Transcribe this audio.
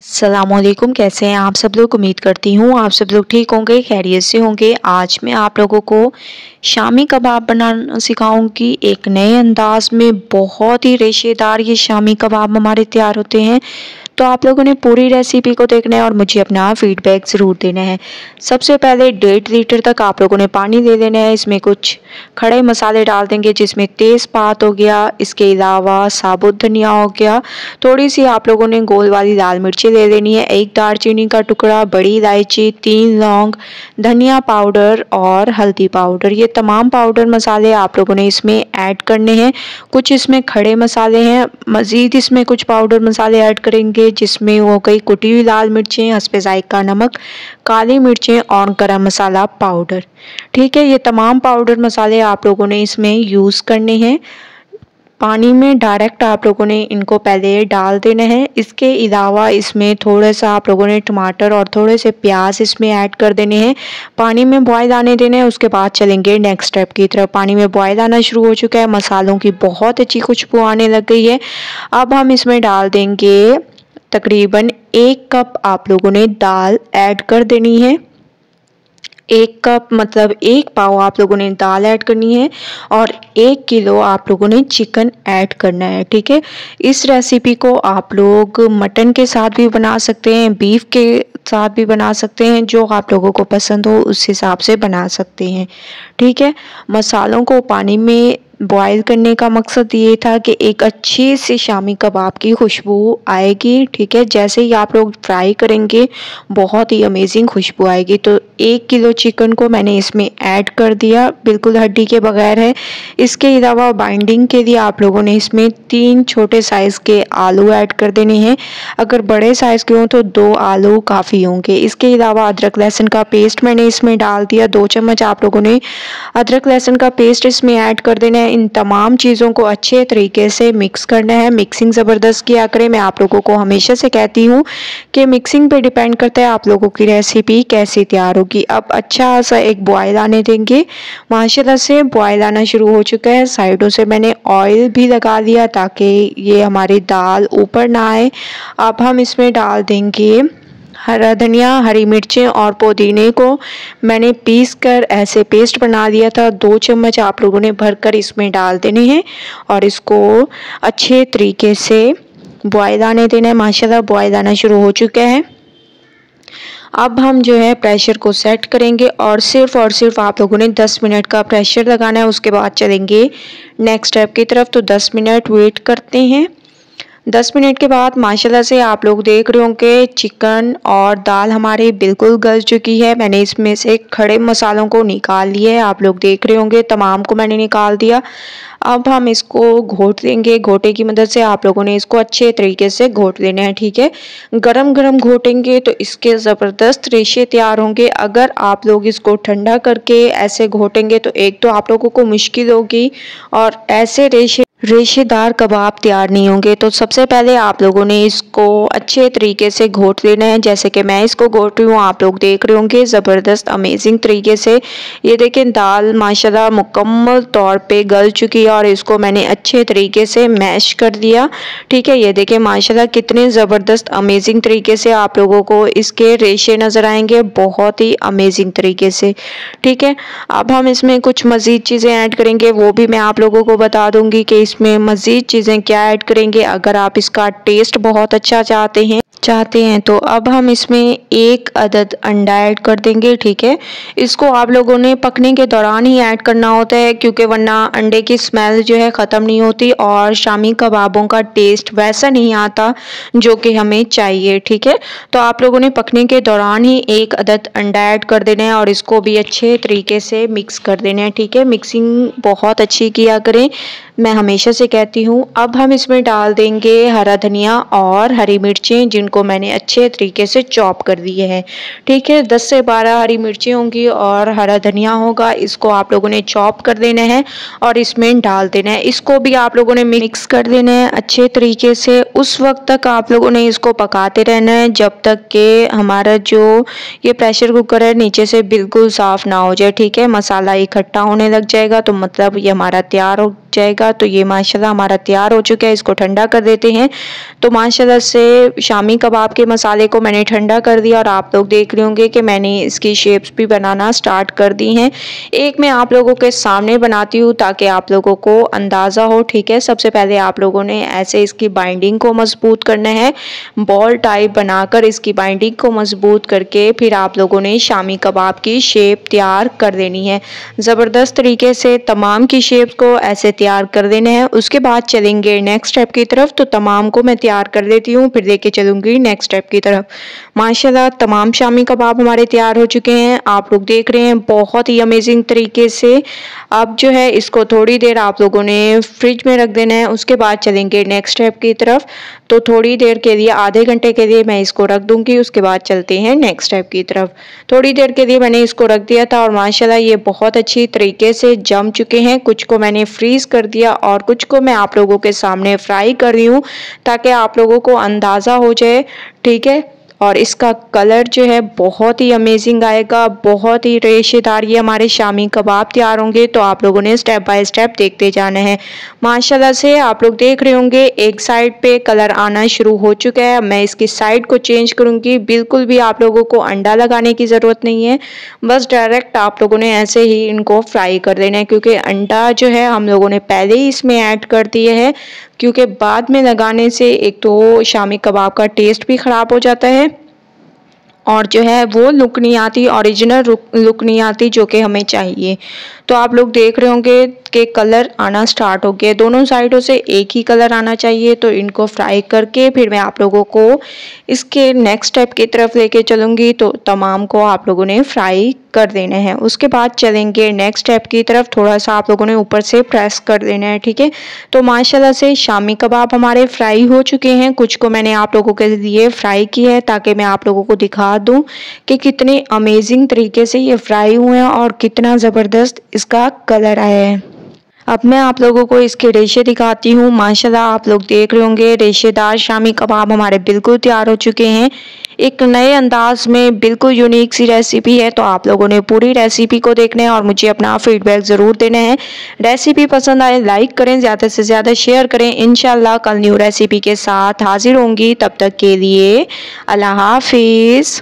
अस्सलामुअलैकुम। कैसे हैं आप सब लोग। उम्मीद करती हूँ आप सब लोग ठीक होंगे, खैरियत से होंगे। आज मैं आप लोगों को शामी कबाब बनाना सिखाऊंगी एक नए अंदाज में। बहुत ही रेशेदार ये शामी कबाब हमारे तैयार होते हैं। तो आप लोगों ने पूरी रेसिपी को देखना है और मुझे अपना फीडबैक ज़रूर देना है। सबसे पहले 1.5 लीटर तक आप लोगों ने पानी ले लेना है। इसमें कुछ खड़े मसाले डाल देंगे जिसमें तेज़पात हो गया, इसके अलावा साबुत धनिया हो गया, थोड़ी सी आप लोगों ने गोल वाली लाल मिर्ची ले लेनी है, एक दालचीनी का टुकड़ा, बड़ी इलायची, 3 लौंग, धनिया पाउडर और हल्दी पाउडर। ये तमाम पाउडर मसाले आप लोगों ने इसमें ऐड करने हैं। कुछ इसमें खड़े मसाले हैं, मज़ीद इसमें कुछ पाउडर मसाले ऐड करेंगे जिसमें वो कई कुटी हुई लाल मिर्चें, हस्बे ज़ायक़ा नमक, काली मिर्चें और गरम मसाला पाउडर। ठीक है, ये तमाम पाउडर मसाले आप लोगों ने इसमें यूज़ करने हैं। पानी में डायरेक्ट आप लोगों ने इनको पहले डाल देना है। इसके अलावा इसमें थोड़ा सा आप लोगों ने टमाटर और थोड़े से प्याज इसमें ऐड कर देने हैं। पानी में बॉयल आने देना है। उसके बाद चलेंगे नेक्स्ट स्टेप की तरफ। पानी में बॉयल आना शुरू हो चुका है, मसालों की बहुत अच्छी खुशबू आने लग गई है। अब हम इसमें डाल देंगे तकरीबन 1 कप आप लोगों ने दाल ऐड कर देनी है। 1 कप मतलब 1 पाव आप लोगों ने दाल ऐड करनी है और 1 किलो आप लोगों ने चिकन ऐड करना है। ठीक है, इस रेसिपी को आप लोग मटन के साथ भी बना सकते हैं, बीफ के साथ भी बना सकते हैं, जो आप लोगों को पसंद हो उस हिसाब से बना सकते हैं। ठीक है, मसालों को पानी में बॉयल करने का मकसद ये था कि एक अच्छी सी शामी कबाब की खुशबू आएगी। ठीक है, जैसे ही आप लोग फ्राई करेंगे बहुत ही अमेजिंग खुशबू आएगी। तो 1 किलो चिकन को मैंने इसमें ऐड कर दिया, बिल्कुल हड्डी के बगैर है। इसके अलावा बाइंडिंग के लिए आप लोगों ने इसमें 3 छोटे साइज़ के आलू ऐड कर देने हैं। अगर बड़े साइज़ के हों तो 2 आलू काफ़ी होंगे। इसके अलावा अदरक लहसुन का पेस्ट मैंने इसमें डाल दिया। 2 चम्मच आप लोगों ने अदरक लहसुन का पेस्ट इसमें ऐड कर देना है। इन तमाम चीज़ों को अच्छे तरीके से मिक्स करना है। मिक्सिंग ज़बरदस्त किया करें। मैं आप लोगों को हमेशा से कहती हूँ कि मिक्सिंग पे डिपेंड करता है आप लोगों की रेसिपी कैसे तैयार होगी। अब अच्छा सा एक बॉयल आने देंगे। माशाल्लाह से बॉयल आना शुरू हो चुका है। साइडों से मैंने ऑयल भी लगा लिया ताकि ये हमारी दाल ऊपर ना आए। अब हम इसमें डाल देंगे हरा धनिया, हरी मिर्चें और पुदीने को मैंने पीस कर ऐसे पेस्ट बना दिया था। 2 चम्मच आप लोगों ने भरकर इसमें डाल देने हैं और इसको अच्छे तरीके से बॉयल आने देना है। माशाल्लाह बॉयल आना शुरू हो चुका है। अब हम जो है प्रेशर को सेट करेंगे और सिर्फ आप लोगों ने 10 मिनट का प्रेशर लगाना है। उसके बाद चलेंगे नेक्स्ट स्टेप की तरफ। तो 10 मिनट वेट करते हैं। 10 मिनट के बाद माशाल्लाह से आप लोग देख रहे होंगे चिकन और दाल हमारी बिल्कुल गल चुकी है। मैंने इसमें से खड़े मसालों को निकाल लिया है। आप लोग देख रहे होंगे तमाम को मैंने निकाल दिया। अब हम इसको घोट देंगे। घोटे की मदद से आप लोगों ने इसको अच्छे तरीके से घोट लेना है। ठीक है, गरम गरम घोटेंगे तो इसके ज़बरदस्त रेशे तैयार होंगे। अगर आप लोग इसको ठंडा करके ऐसे घोटेंगे तो एक तो आप लोगों को मुश्किल होगी और ऐसे रेशेदार कबाब तैयार नहीं होंगे। तो सबसे पहले आप लोगों ने इसको अच्छे तरीके से घोट लेना है। जैसे कि मैं इसको घोट रही हूँ, आप लोग देख रहे होंगे ज़बरदस्त अमेजिंग तरीके से। ये देखें दाल माशाल्लाह मुकम्मल तौर पे गल चुकी है और इसको मैंने अच्छे तरीके से मैश कर दिया। ठीक है, ये देखें माशाल्लाह कितने ज़बरदस्त अमेजिंग तरीके से आप लोगों को इसके रेशे नज़र आएंगे, बहुत ही अमेजिंग तरीके से। ठीक है, अब हम इसमें कुछ मज़ीद चीज़ें ऐड करेंगे, वो भी मैं आप लोगों को बता दूंगी कि इसमें मज़ीद चीज़ें क्या ऐड करेंगे। अगर आप इसका टेस्ट बहुत अच्छा चाहते हैं तो अब हम इसमें 1 अदद अंडा ऐड कर देंगे। ठीक है, इसको आप लोगों ने पकने के दौरान ही ऐड करना होता है क्योंकि वरना अंडे की स्मेल जो है ख़त्म नहीं होती और शामी कबाबों का टेस्ट वैसा नहीं आता जो कि हमें चाहिए। ठीक है, तो आप लोगों ने पकने के दौरान ही 1 अदद अंडा ऐड कर देना है और इसको भी अच्छे तरीके से मिक्स कर देना है। ठीक है, मिक्सिंग बहुत अच्छी किया करें, मैं हमेशा से कहती हूँ। अब हम इसमें डाल देंगे हरा धनिया और हरी मिर्चें जिनको मैंने अच्छे तरीके से चॉप कर दिए हैं। ठीक है, 10 से 12 हरी मिर्चें होंगी और हरा धनिया होगा। इसको आप लोगों ने चॉप कर देना है और इसमें डाल देना है। इसको भी आप लोगों ने मिक्स कर देना है अच्छे तरीके से। उस वक्त तक आप लोगों ने इसको पकाते रहना है जब तक कि हमारा जो ये प्रेशर कुकर है नीचे से बिल्कुल साफ़ ना हो जाए। ठीक है, मसाला इकट्ठा होने लग जाएगा तो मतलब ये हमारा तैयार हो जाएगा। तो ये माशाल्लाह हमारा तैयार हो चुका है। इसको ठंडा कर देते हैं। तो माशाल्लाह से शामी शामी कबाब के मसाले को मैंने ठंडा कर दिया और आप लोग देख रहे होंगे कि मैंने इसकी शेप्स भी बनाना स्टार्ट कर दी हैं। एक मैं आप लोगों के सामने बनाती हूँ ताकि आप लोगों को अंदाज़ा हो, ठीक है। सबसे पहले आप लोगों ने ऐसे इसकी बाइंडिंग को मजबूत करना है, बॉल टाइप बनाकर इसकी बाइंडिंग को मजबूत करके फिर आप लोगों ने शामी कबाब की शेप तैयार कर देनी है। ज़बरदस्त तरीके से तमाम की शेप्स को ऐसे तैयार कर देने हैं। उसके बाद चलेंगे नेक्स्ट स्टेप की तरफ। तो तमाम को मैं तैयार कर लेती हूँ, फिर लेके चलूँगी नेक्स्ट स्टेप की तरफ। माशाल्लाह तमाम शामी कबाब हमारे तैयार हो चुके हैं, आप लोग देख रहे हैं बहुत ही अमेजिंग तरीके से। अब जो है इसको थोड़ी देर आप लोगों ने फ्रिज में रख देना है। उसके बाद चलेंगे नेक्स्ट स्टेप की तरफ। तो थोड़ी देर के लिए, आधे घंटे के लिए मैं इसको रख दूंगी। उसके बाद चलते हैं नेक्स्ट स्टेप की तरफ। थोड़ी देर के लिए मैंने इसको रख दिया था और माशाल्लाह ये बहुत अच्छी तरीके से जम चुके हैं। कुछ को मैंने फ्रीज कर दिया और कुछ को मैं आप लोगों के सामने फ्राई कर रही हूँ ताकि आप लोगों को अंदाज़ा हो जाए, ठीक है। और इसका कलर जो है बहुत ही अमेजिंग आएगा, बहुत ही रेशेदार ये हमारे शामी कबाब तैयार होंगे। तो आप लोगों ने स्टेप बाय स्टेप देखते जाना है। माशाल्लाह से आप लोग देख रहे होंगे एक साइड पे कलर आना शुरू हो चुका है। मैं इसकी साइड को चेंज करूंगी। बिल्कुल भी आप लोगों को अंडा लगाने की ज़रूरत नहीं है, बस डायरेक्ट आप लोगों ने ऐसे ही इनको फ्राई कर देना है, क्योंकि अंडा जो है हम लोगों ने पहले ही इसमें ऐड कर दिए है। क्योंकि बाद में लगाने से एक तो शामी कबाब का टेस्ट भी ख़राब हो जाता है और जो है वो लुक नहीं आती, ओरिजिनल लुक नहीं आती जो कि हमें चाहिए। तो आप लोग देख रहे होंगे कि कलर आना स्टार्ट हो गया, दोनों साइडों से एक ही कलर आना चाहिए। तो इनको फ्राई करके फिर मैं आप लोगों को इसके नेक्स्ट स्टेप की तरफ लेके चलूँगी। तो तमाम को आप लोगों ने फ्राई कर देना है। उसके बाद चलेंगे नेक्स्ट स्टेप की तरफ। थोड़ा सा आप लोगों ने ऊपर से प्रेस कर देना है, ठीक है। तो माशाल्लाह से शामी कबाब हमारे फ्राई हो चुके हैं। कुछ को मैंने आप लोगों के लिए फ्राई किया है ताकि मैं आप लोगों को दिखा दूं कि कितने अमेजिंग तरीके से ये फ्राई हुए हैं और कितना ज़बरदस्त इसका कलर आया है। अब मैं आप लोगों को इसके रेशे दिखाती हूँ। माशाल्लाह आप लोग देख रहे होंगे रेशेदार शामी कबाब हमारे बिल्कुल तैयार हो चुके हैं। एक नए अंदाज में बिल्कुल यूनिक सी रेसिपी है। तो आप लोगों ने पूरी रेसिपी को देखना है और मुझे अपना फीडबैक ज़रूर देना है। रेसिपी पसंद आए लाइक करें, ज़्यादा से ज़्यादा शेयर करें। इंशाल्लाह कल न्यू रेसिपी के साथ हाजिर होंगी। तब तक के लिए अल्लाह हाफिज़।